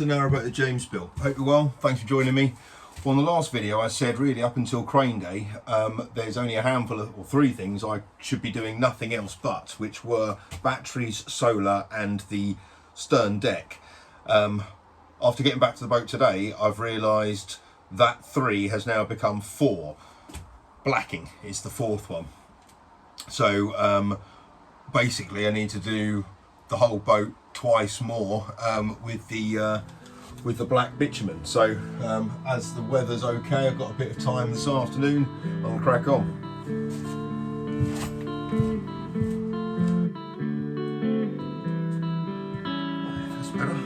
to Narrowboat the James Bill. Hope you're well, thanks for joining me. Well, in the last video I said really up until crane day there's only a handful of, or three things I should be doing nothing else but, which were batteries, solar and the stern deck. After getting back to the boat today, I've realised that 3 has now become 4. Blacking is the 4th one. So basically I need to do the whole boat twice more with the black bitumen. So as the weather's okay, I've got a bit of time this afternoon, I'll crack on. That's better.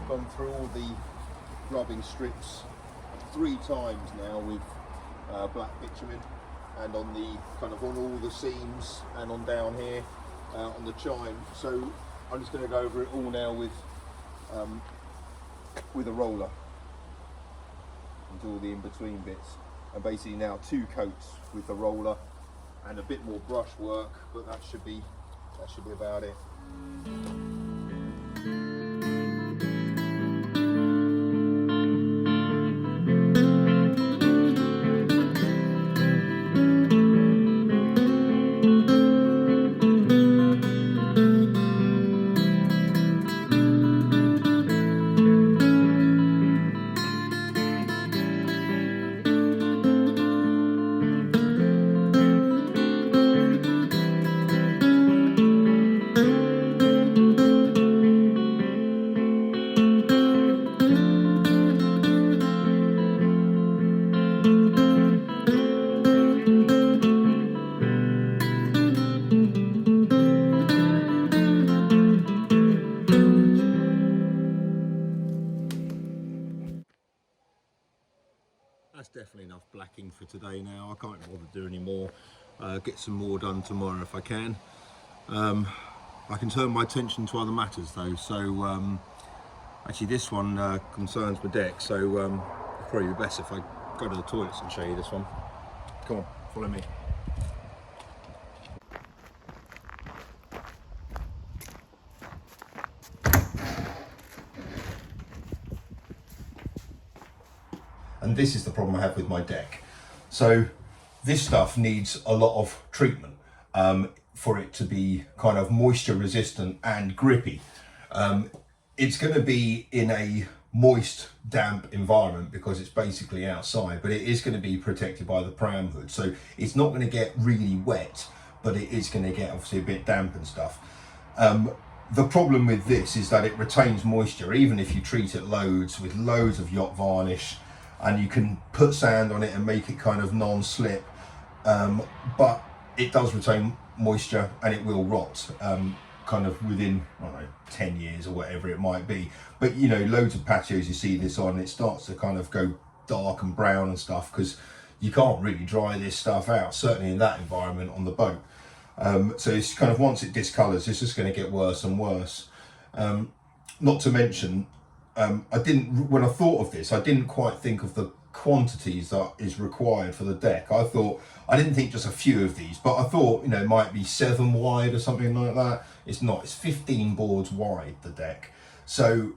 Gone through all the rubbing strips 3 times now with black bitumen, and on the kind of on all the seams and on down here on the chine. So I'm just going to go over it all now with a roller and do all the in-between bits, and basically now 2 coats with the roller and a bit more brush work, but that should be about it. That's definitely enough blacking for today now. I can't bother to do any more. Get some more done tomorrow if I can. I can turn my attention to other matters though. So actually this one concerns my deck, so it'd probably be best if I go to the toilets and show you this one. Come on, follow me. And this is the problem I have with my deck. So this stuff needs a lot of treatment for it to be kind of moisture resistant and grippy. It's going to be in a moist, damp environment because it's basically outside, but it is going to be protected by the pram hood. So it's not going to get really wet, but it is going to get obviously a bit damp and stuff. The problem with this is that it retains moisture, even if you treat it loads with loads of yacht varnish, and you can put sand on it and make it kind of non-slip, but it does retain moisture and it will rot kind of within, I don't know, 10 years or whatever it might be. But you know, loads of patios you see this on, it starts to kind of go dark and brown and stuff, because you can't really dry this stuff out, certainly in that environment on the boat. So it's kind of, once it discolours, it's just going to get worse and worse. Not to mention, when I thought of this, I didn't quite think of the quantities that is required for the deck. I didn't think just a few of these, but I thought, you know, it might be 7 wide or something like that. It's not, it's 15 boards wide, the deck. So,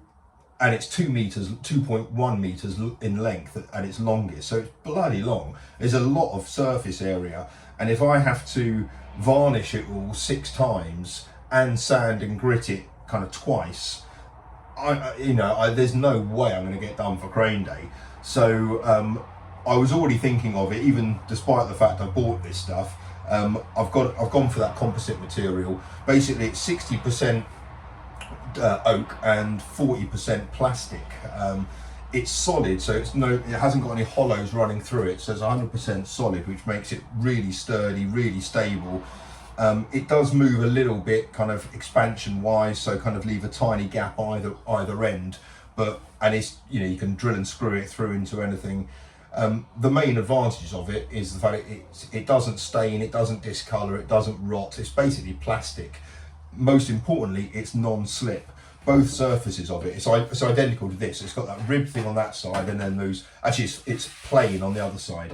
and it's 2.1 meters in length at its longest, so it's bloody long. There's a lot of surface area, and if I have to varnish it all 6 times and sand and grit it kind of twice, there's no way I'm going to get done for crane day. So I was already thinking of it, even despite the fact I bought this stuff. I've gone for that composite material. Basically, it's 60% oak and 40% plastic. It's solid, so it hasn't got any hollows running through it, so it's 100% solid, which makes it really sturdy, really stable. It does move a little bit kind of expansion wise, so kind of leave a tiny gap either end, and it's, you know, you can drill and screw it through into anything. The main advantage of it is the fact it doesn't stain, it doesn't discolour, it doesn't rot. It's basically plastic. Most importantly, it's non-slip. Both surfaces of it, it's identical to this. It's got that rib thing on that side, and then it's plain on the other side.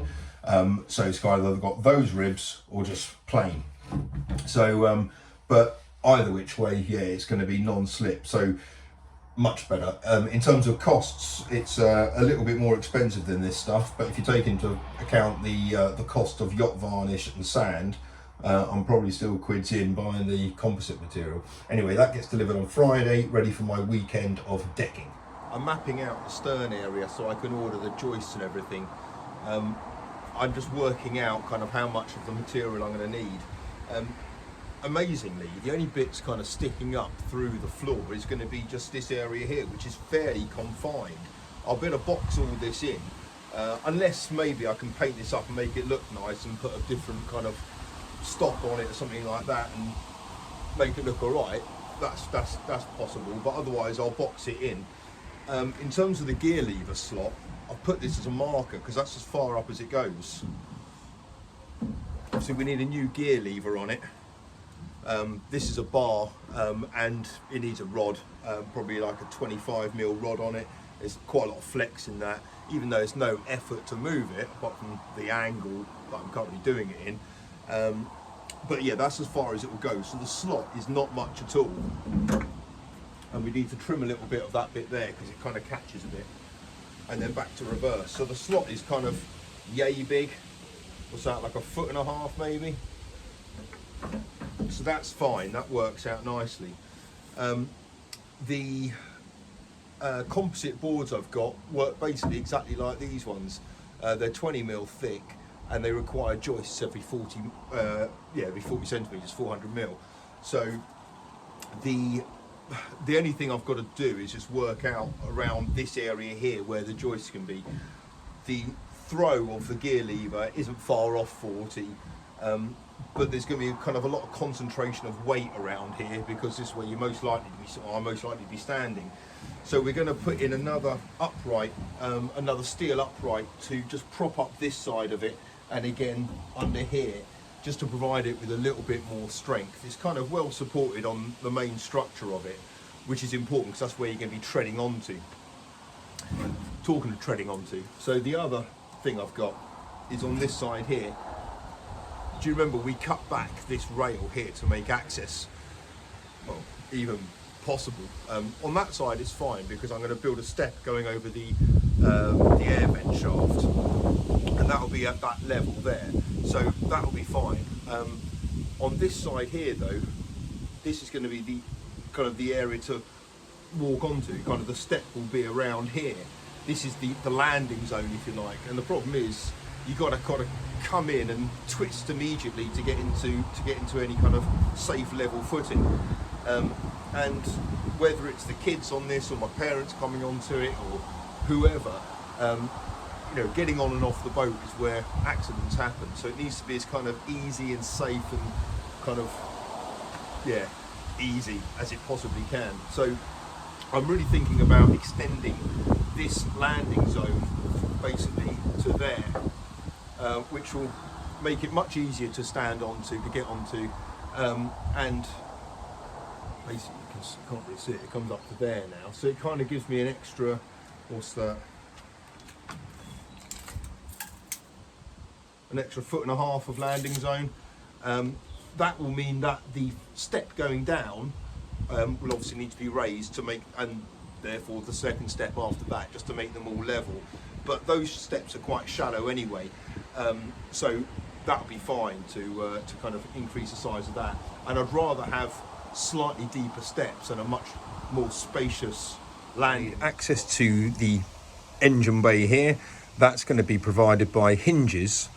So it's either got those ribs or just plain. So, but either which way, yeah, it's going to be non-slip. So much better. In terms of costs, it's a little bit more expensive than this stuff, but if you take into account the cost of yacht varnish and sand, I'm probably still quids in buying the composite material. Anyway, that gets delivered on Friday, ready for my weekend of decking. I'm mapping out the stern area so I can order the joists and everything. I'm just working out kind of how much of the material I'm going to need. Amazingly, the only bits kind of sticking up through the floor is going to be just this area here, which is fairly confined. I'll be able to box all this in, unless maybe I can paint this up and make it look nice and put a different kind of stop on it or something like that and make it look alright. That's possible, but otherwise I'll box it in. In terms of the gear lever slot, I've put this as a marker because that's as far up as it goes. Obviously we need a new gear lever on it. This is a bar, and it needs a rod, probably like a 25mm rod on it. There's quite a lot of flex in that, even though it's no effort to move it apart from the angle that I'm currently doing it in. But yeah, that's as far as it will go. So the slot is not much at all, and we need to trim a little bit of that bit there because it kind of catches a bit, and then back to reverse. So the slot is kind of yay big. What's that, like 1.5 foot maybe? So that's fine, that works out nicely. The composite boards I've got work basically exactly like these ones. They're 20mm thick, and they require joists every 40 centimetres, 400mm. So the only thing I've got to do is just work out around this area here where the joists can be. The throw of the gear lever isn't far off 40, but there's going to be kind of a lot of concentration of weight around here because this is where you're most likely to be standing. So we're going to put in another upright, another steel upright to just prop up this side of it, and again under here, just to provide it with a little bit more strength. It's kind of well supported on the main structure of it, which is important because that's where you're going to be treading onto. Talking of treading onto, so the other thing I've got is on this side here. Do you remember we cut back this rail here to make access, well, even possible? On that side it's fine because I'm going to build a step going over the air vent shaft, and that'll be at that level there, so that'll be fine. On this side here though, this is going to be the kind of the area to walk onto. Kind of the step will be around here. This is the landing zone, if you like, and the problem is you got to kind of come in and twist immediately to get into any kind of safe level footing. And whether it's the kids on this or my parents coming onto it or whoever, you know, getting on and off the boat is where accidents happen. So it needs to be as kind of easy and safe and kind of, yeah, easy as it possibly can. So I'm really thinking about extending this landing zone basically to there, which will make it much easier to stand onto, to get onto, and basically you can't really see it, it comes up to there now, so it kind of gives me an extra, what's that, an extra 1.5 foot of landing zone. That will mean that the step going down will obviously need to be raised to make, and therefore the second step after that, just to make them all level. But those steps are quite shallow anyway, so that'll be fine to kind of increase the size of that. And I'd rather have slightly deeper steps and a much more spacious landing. Access to the engine bay here, that's going to be provided by hinges.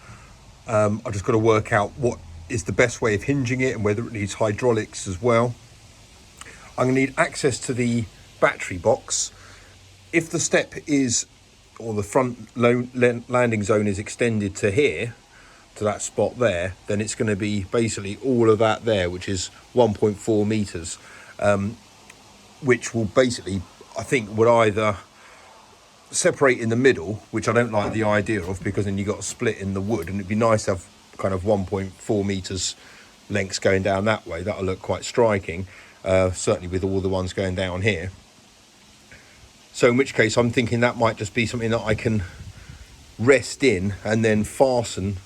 I've just got to work out what is the best way of hinging it and whether it needs hydraulics as well. I'm going to need access to the battery box. If the step is, or the front landing zone is extended to here, to that spot there, then it's going to be basically all of that there, which is 1.4 meters, which will basically, I think, would either separate in the middle, which I don't like the idea of, because then you got a split in the wood, and it'd be nice to have kind of 1.4 meters lengths going down that way. That'll look quite striking, certainly with all the ones going down here. So in which case I'm thinking that might just be something that I can rest in and then fasten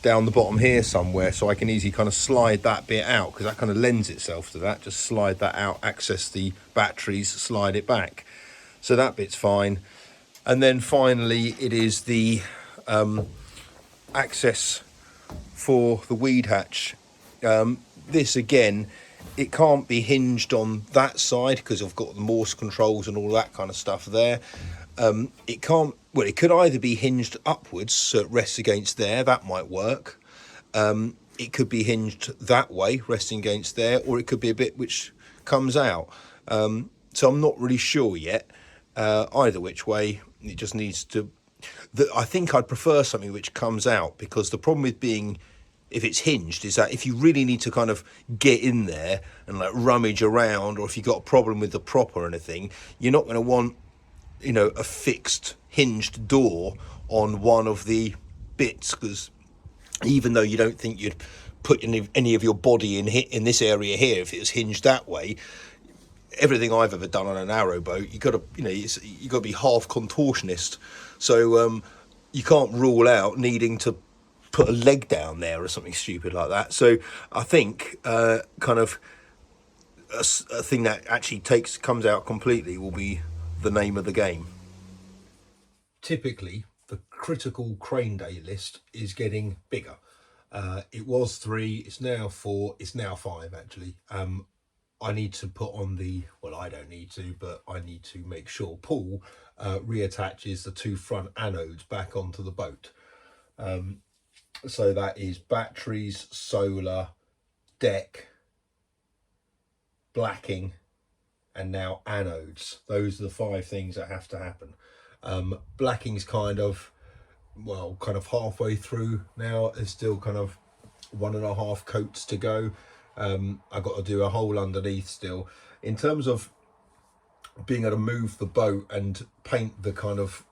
down the bottom here somewhere, so I can easily kind of slide that bit out, because that kind of lends itself to that. Just slide that out, access the batteries, slide it back. So that bit's fine. And then finally it is the access for the weed hatch. This again, it can't be hinged on that side because I've got the Morse controls and all that kind of stuff there. It can't, well, it could either be hinged upwards so it rests against there, that might work. It could be hinged that way, resting against there, or it could be a bit which comes out. So I'm not really sure yet, either which way. It just needs to, I think I'd prefer something which comes out, because the problem with being, if it's hinged, is that if you really need to kind of get in there and like rummage around, or if you've got a problem with the prop or anything, you're not going to want, you know, a fixed hinged door on one of the bits, because even though you don't think you'd put any of your body in this area here if it was hinged that way, everything I've ever done on a narrowboat, you got to, you know, you got to be half contortionist, so you can't rule out needing to put a leg down there or something stupid like that. So I think kind of a thing that actually comes out completely will be the name of the game. Typically the critical crane day list is getting bigger. It was 3, it's now 4, it's now 5 actually. I need to put on the, well, I don't need to, but I need to make sure Paul reattaches the 2 front anodes back onto the boat. So that is batteries, solar, deck, blacking, and now anodes. Those are the 5 things that have to happen. Blacking's kind of, well, kind of halfway through now. There's still kind of 1.5 coats to go. I've got to do a hole underneath still. In terms of being able to move the boat and paint the kind of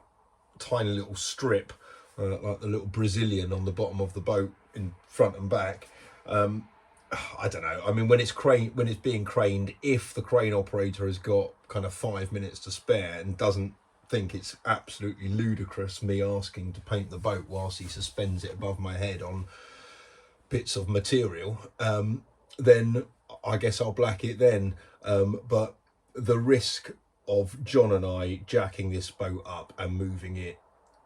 tiny little strip, like the little Brazilian on the bottom of the boat in front and back, I don't know. I mean, when it's being craned, if the crane operator has got kind of 5 minutes to spare and doesn't think it's absolutely ludicrous me asking to paint the boat whilst he suspends it above my head on bits of material, then I guess I'll black it then. But the risk of John and I jacking this boat up and moving it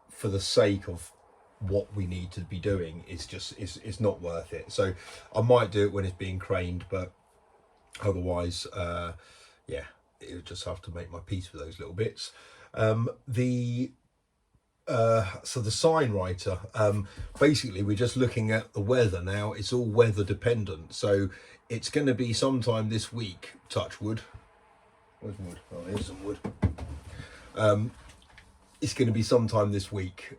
for the sake of what we need to be doing is just, it's not worth it. So I might do it when it's being craned, but otherwise, yeah, it'll just have to make my peace with those little bits. So the sign writer, basically we're just looking at the weather now. It's all weather dependent, so it's going to be sometime this week, touch wood. Where's wood? Oh, here's some wood. It's going to be sometime this week.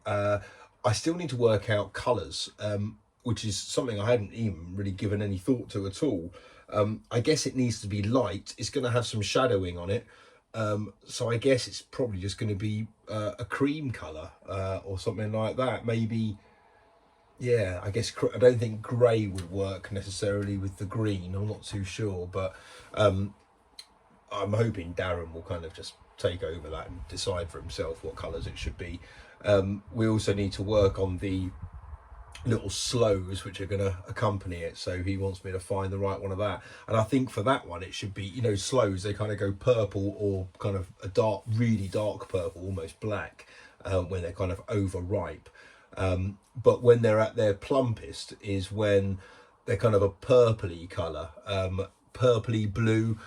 I still need to work out colours, which is something I hadn't even really given any thought to at all. I guess it needs to be light. It's going to have some shadowing on it. So I guess it's probably just going to be a cream colour or something like that. Maybe, yeah, I guess I don't think grey would work necessarily with the green. I'm not too sure, but I'm hoping Darren will kind of just take over that and decide for himself what colours it should be. We also need to work on the little slows which are going to accompany it, so he wants me to find the right one of that, and I think for that one it should be, you know, slows, they kind of go purple or kind of a dark, really dark purple, almost black, when they're kind of overripe, but when they're at their plumpest is when they're kind of a purpley colour, purpley blue,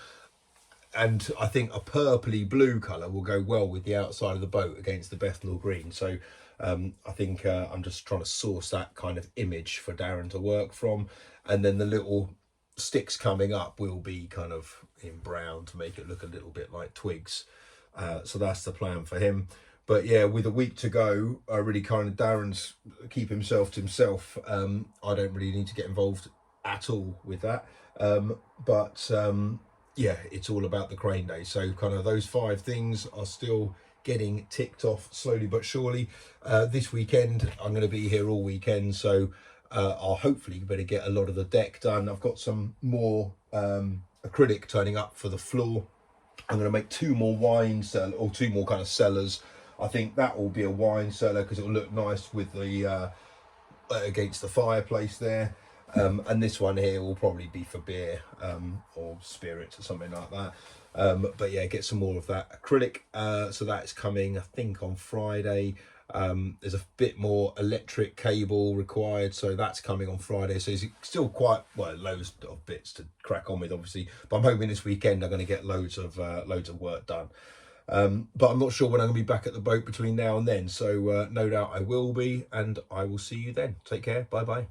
and I think a purpley blue colour will go well with the outside of the boat against the Bethnal green. So I think I'm just trying to source that kind of image for Darren to work from, and then the little sticks coming up will be kind of in brown to make it look a little bit like twigs. So that's the plan for him. But yeah, with a week to go, I really kind of, Darren's keep himself to himself. I don't really need to get involved at all with that. Yeah, it's all about the crane day. So kind of those 5 things are still getting ticked off slowly but surely. This weekend, I'm going to be here all weekend, so I'll hopefully better get a lot of the deck done. I've got some more acrylic turning up for the floor. I'm going to make 2 more wine cellar, or 2 more kind of cellars. I think that will be a wine cellar because it'll look nice with the against the fireplace there. And this one here will probably be for beer or spirits or something like that. But yeah, get some more of that acrylic. So that's coming, I think, on Friday. There's a bit more electric cable required, so that's coming on Friday. So it's still quite, well, loads of bits to crack on with, obviously. But I'm hoping this weekend I'm going to get loads of work done. But I'm not sure when I'm going to be back at the boat between now and then. So no doubt I will be, and I will see you then. Take care. Bye bye.